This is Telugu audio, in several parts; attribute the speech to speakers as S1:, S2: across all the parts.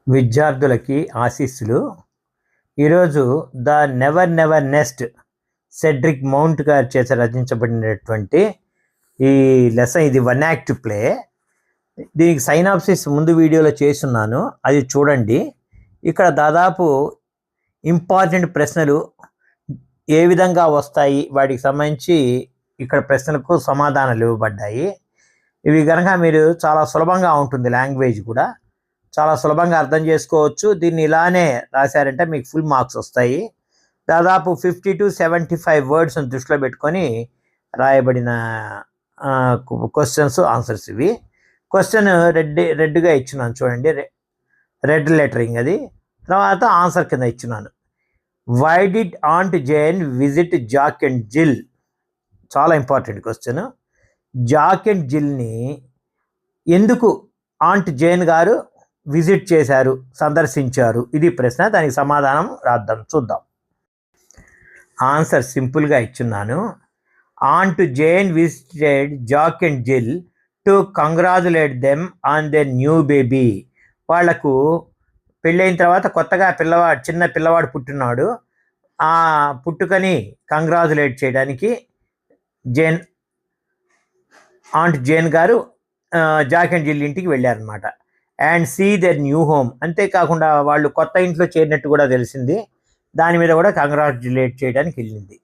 S1: విద్యార్థులకి ఆశీస్సులు. ఈరోజు the never never nest Cedric Mount గారి చేత రచించబడినటువంటి ఈ లెసన్. ఇది 1 యాక్ట్ ప్లే. దీనికి సైనాప్సిస్ ముందు వీడియోలో చేస్తున్నాను, అది చూడండి. ఇక్కడ దాదాపు ఇంపార్టెంట్ ప్రశ్నలు ఏ విధంగా వస్తాయి వాటికి సంబంధించి ఇక్కడ ప్రశ్నలకు సమాధానాలు ఇవ్వబడ్డాయి. ఇవి కనుక మీరు చాలా సులభంగా ఉంటుంది, లాంగ్వేజ్ కూడా చాలా సులభంగా అర్థం చేసుకోవచ్చు. దీన్ని ఇలానే రాశారంటే మీకు ఫుల్ మార్క్స్ వస్తాయి. దాదాపు 50 to 75 వర్డ్స్ని దృష్టిలో పెట్టుకొని రాయబడిన క్వశ్చన్స్, ఆన్సర్స్ ఇవి. క్వశ్చన్ రెడ్గా ఇచ్చినాను చూడండి, రెడ్ లెటరింగ్ అది. తర్వాత ఆన్సర్ కింద ఇచ్చినాను. Why did aunt Jane visit Jack and Jill? చాలా ఇంపార్టెంట్ క్వశ్చన్. జాక్ అండ్ జిల్ని ఎందుకు ఆంట్ జేన్ గారు విజిట్ చేశారు, సందర్శించారు? ఇది ప్రశ్న. దానికి సమాధానం రాద్దాం, చూద్దాం. ఆన్సర్ సింపుల్గా ఇచ్చున్నాను. Aunt Jane visited Jack and Jill to congratulate them on their new baby. వాళ్లకు పెళ్ళైన తర్వాత కొత్తగా చిన్న పిల్లవాడు పుట్టినాడు. ఆ పుట్టుకని కంగ్రాచులేట్ చేయడానికి ఆంట్ జేన్ గారు జాక్ అండ్ జిల్ ఇంటికి వెళ్ళారనమాట. And see their new home. అంతేకాకుండా వాళ్ళు కొత్త ఇంట్లో చేరినట్టు కూడా తెలిసింది. దాని మీద కూడా కంగ్రాచులేట్ చేయడానికి వెళ్ళింది.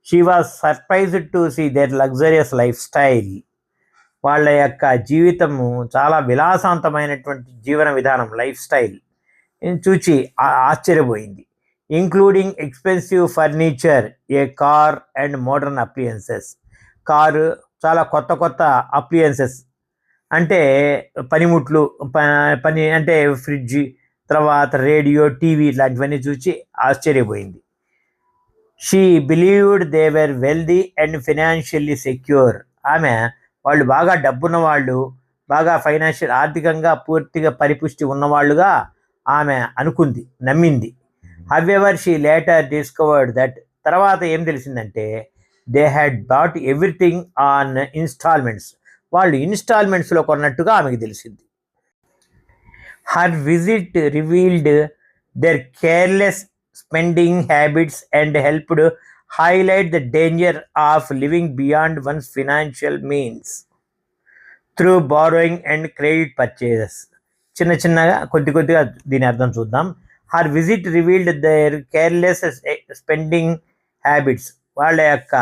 S1: She was surprised to see their luxurious lifestyle. వాళ్ళ యొక్క జీవితము చాలా విలాసవంతమైనటువంటి జీవన విధానం, లైఫ్ స్టైల్ చూచి ఆశ్చర్యపోయింది. Including expensive furniture, A car and modern appliances. Car, చాలా కొత్త కొత్త అప్లియన్సెస్ అంటే పనిముట్లు, పని అంటే ఫ్రిడ్జ్, తర్వాత రేడియో, టీవీ ఇలాంటివన్నీ చూసి ఆశ్చర్యపోయింది. She believed they were wealthy and financially secure. వాళ్ళు బాగా డబ్బున్న వాళ్ళు, బాగా ఫైనాన్షియల్, ఆర్థికంగా పూర్తిగా పరిపుష్టి ఉన్నవాళ్ళుగా ఆమె అనుకుంది, నమ్మింది. However she later discovered that. తర్వాత ఏం తెలిసిందంటే they had bought everything on instalments. వాళ్ళు ఇన్స్టాల్మెంట్స్లో కొన్నట్టుగా ఆమెకు తెలిసింది. Her visit revealed their careless spending habits and helped highlight the danger of living beyond one's financial means through borrowing and credit purchases. చిన్న చిన్నగా కొద్దిగా దీని అర్థం చూద్దాం. Her visit revealed their careless spending habits. వాళ్ళ యొక్క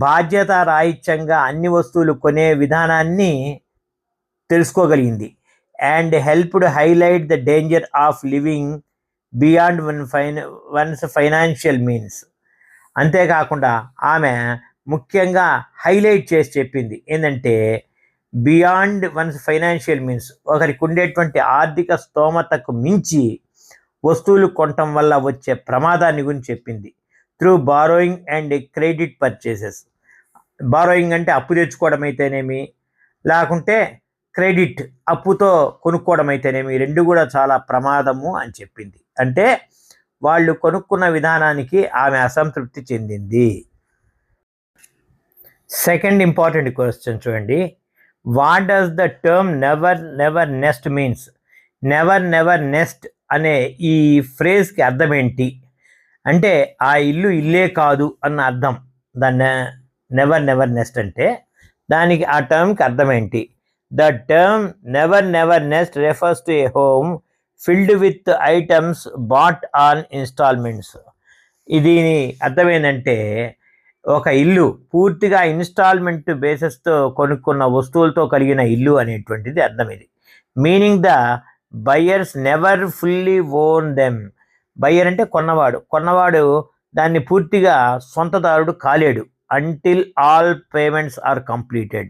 S1: బాధ్యత రాహిత్యంగా అన్ని వస్తువులు కొనే విధానాన్ని తెలుసుకోగలిగింది. And helped highlight the danger of living beyond once financial means. అంతేకాకుండా ఆమె ముఖ్యంగా హైలైట్ చేసి చెప్పింది ఏంటంటే బియాండ్ వన్స్ ఫైనాన్షియల్ మీన్స్, ఒకరికి ఉండేటువంటి ఆర్థిక స్తోమతకు మించి వస్తువులు కొనటం వల్ల వచ్చే ప్రమాదాన్ని గురించి చెప్పింది. Through borrowing and credit purchases. Borrowing అంటే అప్పు తెచ్చుకోవడం అయితేనేమి, లేకుంటే క్రెడిట్ అప్పుతో కొనుక్కోవడం అయితేనేమి, రెండు కూడా చాలా ప్రమాదము అని చెప్పింది. అంటే వాళ్ళు కొనుక్కున్న విధానానికి ఆమె అసంతృప్తి చెందింది. సెకండ్ ఇంపార్టెంట్ క్వశ్చన్ చూడండి. What does the term never never nest means? Never never nest అనే ఈ ఫ్రేజ్కి అర్థం ఏంటి అంటే ఆ ఇల్లు ఇల్లే కాదు అన్న అర్థం. దాన్ని నెవర్ నెవర్ నెస్ట్ అంటే దానికి ఆ టర్మ్కి అర్థం ఏంటి? The term never never nest refers to a home filled with items bought on installments. దీని అర్థం ఏంటంటే ఒక ఇల్లు పూర్తిగా ఇన్స్టాల్మెంట్ బేసిస్తో కొనుక్కున్న వస్తువులతో కలిగిన ఇల్లు అనేటువంటిది అర్థం. ఇది meaning the buyers never fully own them. Buyer అంటే కొన్నవాడు దాన్ని పూర్తిగా సొంతదారుడు కాలేడు until all payments are completed.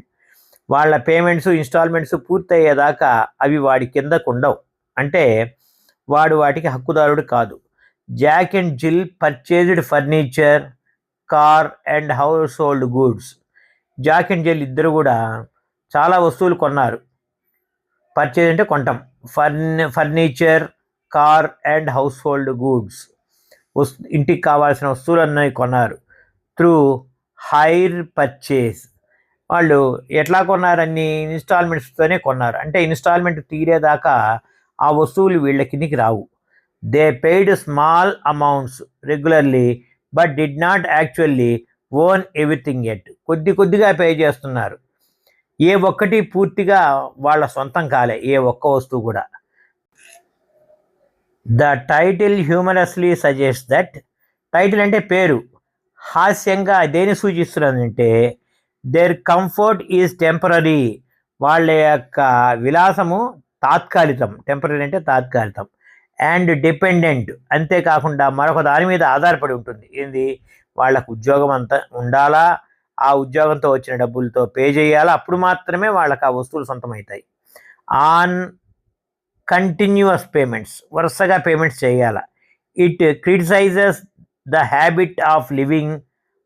S1: వాళ్ళ పేమెంట్స్, ఇన్స్టాల్మెంట్స్ పూర్తయ్యేదాకా అవి వాడి కిందకు ఉండవు, అంటే వాడు వాటికి హక్కుదారుడు కాదు. Jack and Jill purchased furniture, car and household goods. Jack and Jill ఇద్దరు కూడా చాలా వస్తువులు కొన్నారు. పర్చేజ్ అంటే కొనటం. Furniture, car and household goods, ఇంటికి కావాల్సిన వస్తువులన్నీ కొన్నారు. Through hire purchase. వాళ్ళు ఎట్లా కొన్నారని ఇన్స్టాల్మెంట్స్తోనే కొన్నారు, అంటే ఇన్స్టాల్మెంట్ తీరేదాకా ఆ వస్తువులు వీళ్ళ కిందికి రావు. They paid small amounts regularly but did not actually own everything yet. కొద్దిగా పే చేస్తున్నారు, ఏ ఒక్కటి పూర్తిగా వాళ్ళ సొంతం కాలే, ఏ ఒక్క వస్తువు కూడా. The title హ్యూమరస్లీ suggest that, title అంటే పేరు, హాస్యంగా దేని సూచిస్తున్నదంటే దేర్ కంఫర్ట్ ఈజ్ టెంపరీ, వాళ్ళ యొక్క విలాసము తాత్కాలికం, టెంపరీ అంటే తాత్కాలికం, అండ్ డిపెండెంట్, అంతేకాకుండా మరొక దాని మీద ఆధారపడి ఉంటుంది. ఏంది, వాళ్ళకు ఉద్యోగం అంతా ఉండాలా, ఆ ఉద్యోగంతో వచ్చిన డబ్బులతో పే చేయాలా, అప్పుడు మాత్రమే వాళ్ళకి ఆ వస్తువులు సొంతమవుతాయి. ఆన్ కంటిన్యూస్ పేమెంట్స్, వరుసగా పేమెంట్స్ చేయాలా. It criticises the habit of living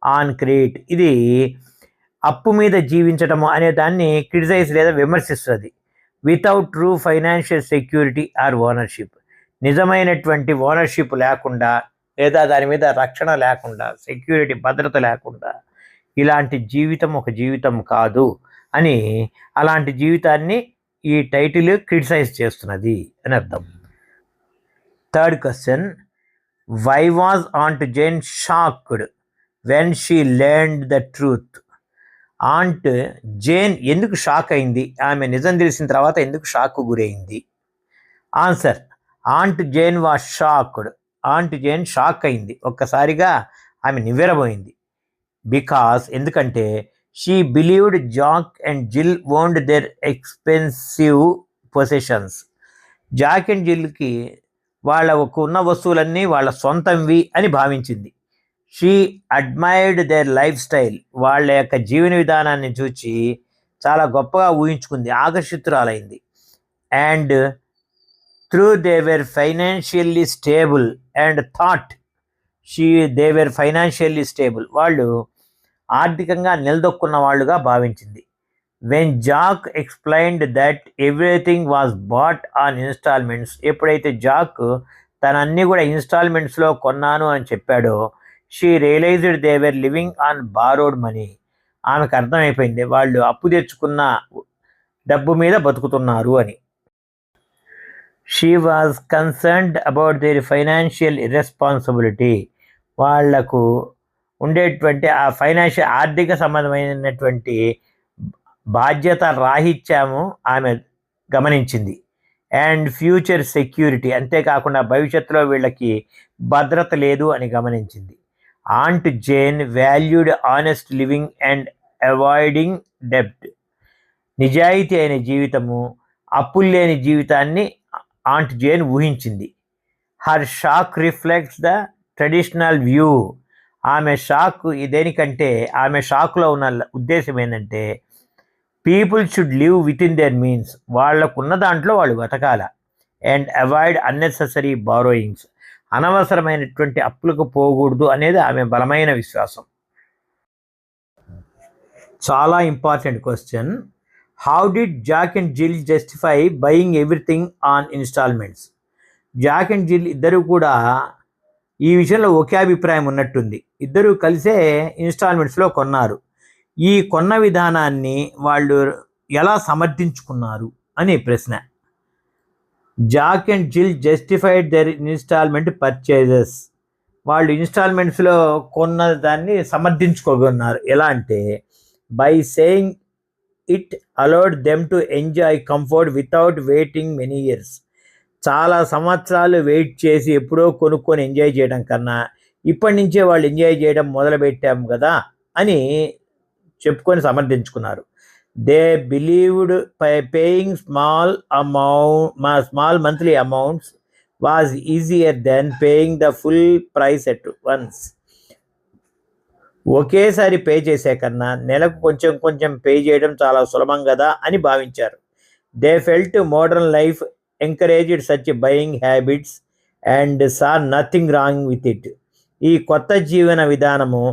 S1: on credit, ఇది అప్పు మీద జీవించటము అనే దాన్ని క్రిటిసైజ్ లేదా విమర్శిస్తుంది. Without true financial security or ownership, నిజమైనటువంటి ఓనర్షిప్ లేకుండా లేదా దాని మీద రక్షణ లేకుండా, సెక్యూరిటీ భద్రత లేకుండా ఇలాంటి జీవితం ఒక జీవితం కాదు అని, అలాంటి జీవితాన్ని ఈ టైటిల్ క్రిటిసైజ్ చేస్తున్నది అని అర్థం. Third question, why was aunt Jane shocked when she learned the truth? Aunt Jane ఎందుకు షాక్ అయింది, ఆమె నిజం తెలిసిన తర్వాత ఎందుకు షాక్కు గురైంది? Answer, aunt Jane was shocked, aunt Jane shock అయింది, ఒక్కసారిగా ఆమె నివ్వెరబోయింది. బికాస్, ఎందుకంటే she believed Jack and Jill owned their expensive possessions, Jack and జిల్కి వాళ్ళకు ఉన్న వస్తువులన్నీ వాళ్ళ సొంతంవి అని భావించింది. She admired their lifestyle, వాళ్ళ యొక్క జీవన విధానాన్ని చూచి చాలా గొప్పగా ఊహించుకుంది, ఆకర్షితురాలైంది. And through they were financially stable and thought they were financially stable, వాళ్ళు ఆర్థికంగా నిలదొక్కున్న వాళ్ళుగా భావించింది. When Jack explained that everything was bought on instalments, ఎప్పుడైతే జాక్ తనన్నీ కూడా ఇన్స్టాల్మెంట్స్లో కొన్నాను అని చెప్పాడో, she realised they were living on borrowed money, ఆమెకు అర్థమైపోయింది వాళ్ళు అప్పు తెచ్చుకున్న డబ్బు మీద బతుకుతున్నారు అని. She was concerned about their financial irresponsibility, వాళ్లకు ఉండేటువంటి ఆ ఫైనాన్షియల్ ఆర్థిక సంబంధమైనటువంటి బాధ్యత రాహిత్యము ఆమె గమనించింది. అండ్ ఫ్యూచర్ సెక్యూరిటీ, అంతేకాకుండా భవిష్యత్తులో వీళ్ళకి భద్రత లేదు అని గమనించింది. Aunt Jane valued honest living and avoiding డెబ్ట్, నిజాయితీ అయిన జీవితము, అప్పులు లేని జీవితాన్ని ఆంట్ జేన్ ఊహించింది. Her shock reflects the traditional view, ఆమె షాక్ దేనికంటే, ఆమె షాక్లో ఉన్న ఉద్దేశం ఏంటంటే people should live within their means, వాళ్ళకున్న దాంట్లో వాళ్ళు బతకాల. అండ్ అవాయిడ్ అన్నెసెసరీ బారోయింగ్స్, అనవసరమైనటువంటి అప్పులకు పోకూడదు అనేది ఆమె బలమైన విశ్వాసం. చాలా important question, how did Jack and Jill justify buying everything on instalments? Jack and Jill ఇద్దరు కూడా ఈ విషయంలో ఒకే అభిప్రాయం ఉన్నట్టుంది, ఇద్దరూ కలిసే ఇన్స్టాల్మెంట్స్లో కొన్నారు. ఈ కొన్న విధానాన్ని వాళ్ళు ఎలా సమర్థించుకున్నారు అనే ప్రశ్న. Jack and Jill justified their installment purchases, వాళ్ళు ఇన్స్టాల్మెంట్స్లో కొన్న దాన్ని సమర్థించుకోగన్నారు. ఎలా అంటే by saying it allowed them to enjoy comfort without waiting many years, చాలా సంవత్సరాలు వెయిట్ చేసి ఎప్పుడో కొనుక్కొని ఎంజాయ్ చేయడం కన్నా ఇప్పటి నుంచే వాళ్ళు ఎంజాయ్ చేయడం మొదలుపెట్టాం కదా అని చెప్పుకొని సమర్థించుకున్నారు. They believed paying small monthly amounts was easier than paying the full price at once, ఒకేసారి పే చేసే కన్నా నెలకు కొంచెం కొంచెం పే చేయడం చాలా సులభం కదా అని భావించారు. They felt modern life encouraged such buying habits and saw nothing wrong with it, ఈ కొత్త జీవన విధానము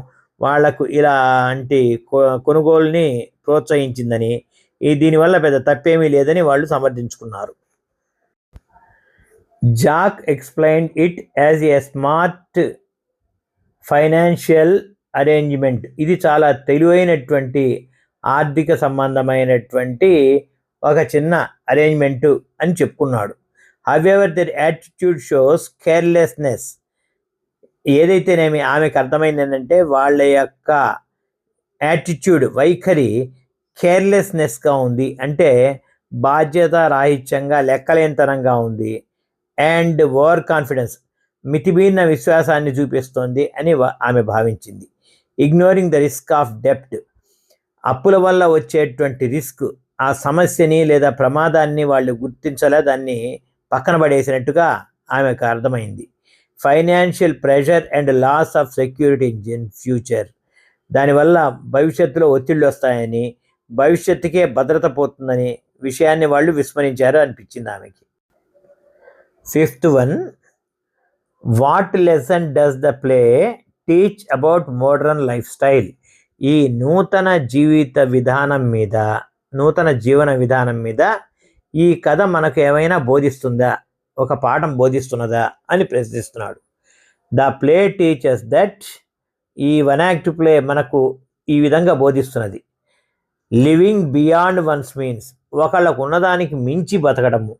S1: వాళ్లకు ఇలాంటి కొనుగోలుని ప్రోత్సహించిందని, దీనివల్ల పెద్ద తప్పేమీ లేదని వాళ్ళు సమర్థించుకున్నారు. Jack explained it as a smart financial arrangement, ఇది చాలా తెలివైనటువంటి ఆర్థిక సంబంధమైనటువంటి ఒక చిన్న అరేంజ్మెంటు అని చెప్పుకున్నాడు. However their attitude shows carelessness. ఏదైతేనేమి ఆమెకు అర్థమైంది ఏంటంటే వాళ్ళ యొక్క యాటిట్యూడ్, వైఖరి కేర్లెస్నెస్గా ఉంది, అంటే బాధ్యత రాహిత్యంగా, లెక్కలేనితనంగా ఉంది. అండ్ ఓవర్ కాన్ఫిడెన్స్, మితిమీరిన విశ్వాసాన్ని చూపిస్తోంది అని ఆమె భావించింది. ఇగ్నోరింగ్ ద రిస్క్ ఆఫ్ డెప్ట్, అప్పుల వల్ల వచ్చేటువంటి రిస్క్, ఆ సమస్యని లేదా ప్రమాదాన్ని వాళ్ళు గుర్తించలే, దాన్ని పక్కన పడేసినట్టుగా ఆమెకు అర్థమైంది. Financial pressure and loss of security in future, దానివల్ల భవిష్యత్తులో ఒత్తిళ్ళు వస్తాయని, భవిష్యత్తుకే భద్రత పోతుందని విషయాన్ని వాళ్ళు విస్మరించారు అనిపించింది ఆమెకి. Fifth one, what lesson does the play teach about modern life style. ఈ నూతన జీవన విధానం మీద ఈ కథ మనకు ఏమైనా బోధిస్తుందా, ఒక పాఠం బోధిస్తున్నదా అని ప్రశ్నిస్తున్నాడు. ద ప్లే టీచర్స్ దట్, ఈ వన్ యాక్ట్ ప్లే మనకు ఈ విధంగా బోధిస్తున్నది. లివింగ్ బియాండ్ వన్స్ మీన్స్, ఒకళ్ళకు ఉన్నదానికి మించి బతకడము.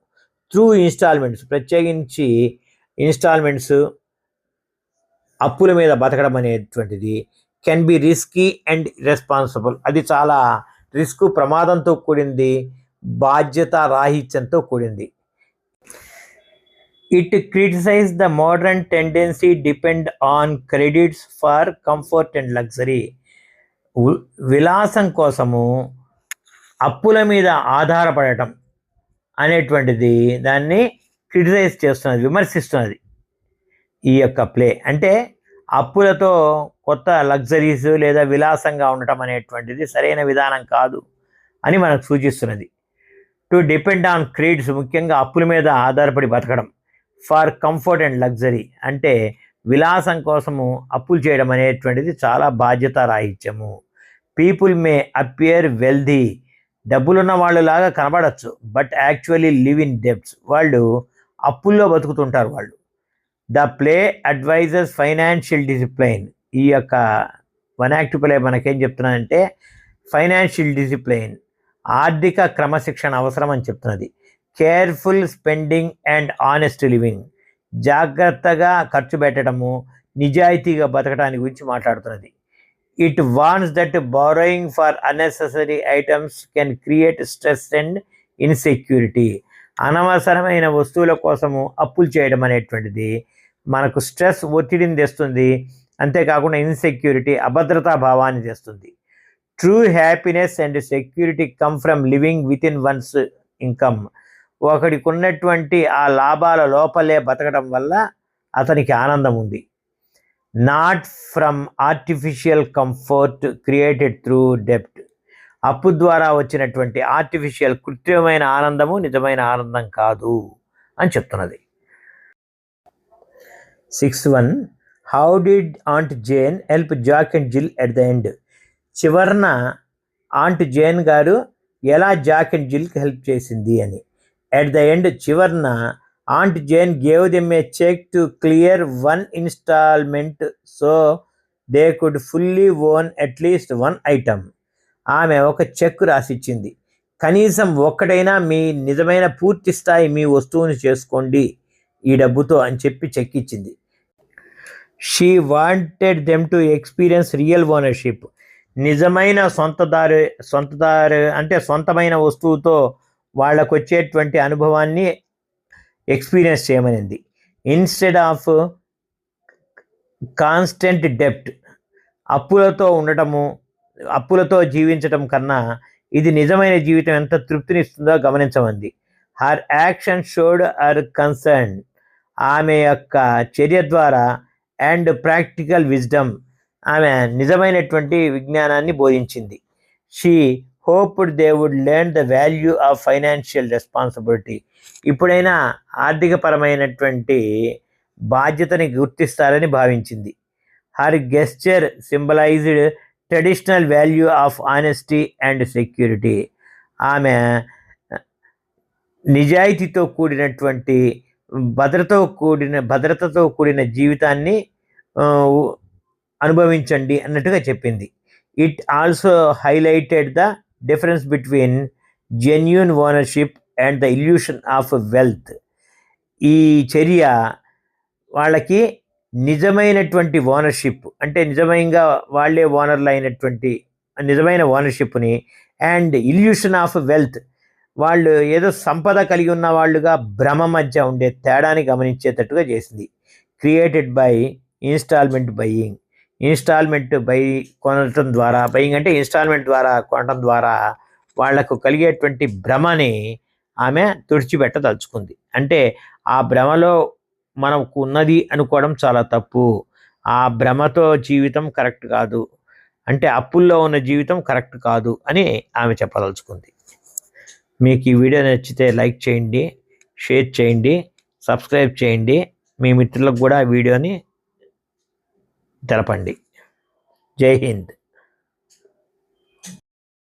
S1: త్రూ ఇన్స్టాల్మెంట్స్, ప్రత్యేకించి ఇన్స్టాల్మెంట్స్, అప్పుల మీద బతకడం అనేటువంటిది can be risky and responsible, అది చాలా రిస్క్, ప్రమాదంతో కూడింది, బాధ్యత రాహిత్యంతో కూడింది. It criticise the modern tendency depend on credits for comfort and luxury. విలాసం కోసము అప్పుల మీద ఆధారపడటం అనేటువంటిది దాన్ని క్రిటిసైజ్ చేస్తున్నది, విమర్శిస్తున్నది ఈ యొక్క ప్లే. అంటే అప్పులతో కొత్త లగ్జరీస్ లేదా విలాసంగా ఉండటం అనేటువంటిది సరైన విధానం కాదు అని మనకు సూచిస్తున్నది. టు డిపెండ్ ఆన్ క్రెడిట్స్, ముఖ్యంగా అప్పుల మీద ఆధారపడి బతకడం. ఫర్ కంఫర్ట్ అండ్ లగ్జరీ, అంటే విలాసం కోసము అప్పులు చేయడం అనేటువంటిది చాలా బాధ్యత రాహిత్యము. పీపుల్ మే అపియర్ వెల్దీ, డబ్బులున్న వాళ్ళలాగా కనబడచ్చు, but actually live in debts, వాళ్ళు అప్పుల్లో బతుకుతుంటారు వాళ్ళు. The play advisers financial discipline, ఈ యొక్క వన్ యాక్ట్ ప్లే మనకేం చెప్తున్నానంటే ఫైనాన్షియల్ డిసిప్లైన్, ఆర్థిక క్రమశిక్షణ అవసరం అని చెప్తున్నది. Careful spending and honest living, జాగ్రత్తగా ఖర్చు పెట్టడము, నిజాయితీగా బతకడానికి గురించి మాట్లాడుతున్నది. It వార్న్స్ that borrowing for unnecessary items can create stress and insecurity, అనవసరమైన వస్తువుల కోసము అప్పులు చేయడం అనేటువంటిది మనకు స్ట్రెస్, ఒత్తిడిని తెస్తుంది, అంతేకాకుండా ఇన్సెక్యూరిటీ, అభద్రతా భావాన్ని తెస్తుంది. True happiness and security come from living with in once income, ఒకడికి ఉన్నటువంటి ఆ లాభాల లోపలే బతకడం వల్ల అతనికి ఆనందం ఉంది. Not from artificial comfort created through డెప్ట్, అప్పు ద్వారా వచ్చినటువంటి ఆర్టిఫిషియల్, కృత్రిమమైన ఆనందము నిజమైన ఆనందం కాదు అని చెప్తున్నది. 6.1, how did aunt Jane help Jack and Jill at the end. చివరన ఆంట్ జేన్ గారు ఎలా జాక్ అండ్ జిల్కి హెల్ప్ చేసింది అని. ఎట్ ద ఎండ్, చివరన aunt Jane gave them a cheque to clear one installment so they could fully own at least one item. ఆమె ఒక చెక్ రాసిచ్చింది, కనీసం ఒక్కటైనా మీ నిజమైన పూర్తి స్థాయి మీ వస్తువుని చేసుకోండి ఈ డబ్బుతో అని చెప్పి చెక్ ఇచ్చింది. She wanted them to experience real ownership, నిజమైన సొంతదారు అంటే సొంతమైన వస్తువుతో వాళ్ళకు వచ్చేటువంటి అనుభవాన్ని ఎక్స్పీరియన్స్ చేయమనింది. ఇన్స్టెడ్ ఆఫ్ కాన్స్టెంట్ డెప్ట్, అప్పులతో ఉండటము, అప్పులతో జీవించటం కన్నా ఇది నిజమైన జీవితం ఎంత తృప్తినిస్తుందో గమనించమంది. Her action showed her concern, ఆమె యొక్క చర్య ద్వారా, అండ్ ప్రాక్టికల్ విజ్డమ్, ఆమె నిజమైనటువంటి విజ్ఞానాన్ని బోధించింది. She hoped they would learn the value of financial responsibility, ఇప్పుడైనా ఆర్థికపరమైనటువంటి బాధ్యతని గుర్తిస్తారని భావించింది. Her gesture symbolised traditional value of honesty and security, ఆమె నిజాయితీతో కూడినటువంటి భద్రతతో కూడిన జీవితాన్ని అనుభవించండి అన్నట్టుగా చెప్పింది. It also highlighted the difference between genuine ownership and the illusion of wealth. ఈ చర్య వాళ్ళకి నిజమైనటువంటి ఓనర్షిప్, అంటే నిజంగా వాళ్ళే ఓనర్లు అయినటువంటి నిజమైన ఓనర్షిప్ని అండ్ ఇల్యూషన్ ఆఫ్ వెల్త్, వాళ్ళు ఏదో సంపద కలిగి ఉన్న వాళ్ళుగా భ్రమ మధ్య ఉండే తేడాని గమనించేటట్టుగా చేసింది. Created by instalment buying. Instalment కొనటం ద్వారా, బయ్యింగ్ అంటే ఇన్స్టాల్మెంట్ ద్వారా కొనటం ద్వారా వాళ్లకు కలిగేటువంటి భ్రమని ఆమె తుడిచిపెట్టదలుచుకుంది. అంటే ఆ భ్రమలో మనకు ఉన్నది అనుకోవడం చాలా తప్పు. ఆ భ్రమతో జీవితం కరెక్ట్ కాదు, అంటే అప్పుల్లో ఉన్న జీవితం కరెక్ట్ కాదు అని ఆమె చెప్పదలుచుకుంది. మీకు ఈ వీడియో నచ్చితే లైక్ చేయండి, షేర్ చేయండి, సబ్స్క్రైబ్ చేయండి. మీ మిత్రులకు కూడా వీడియోని తెలపండి. జై హింద్.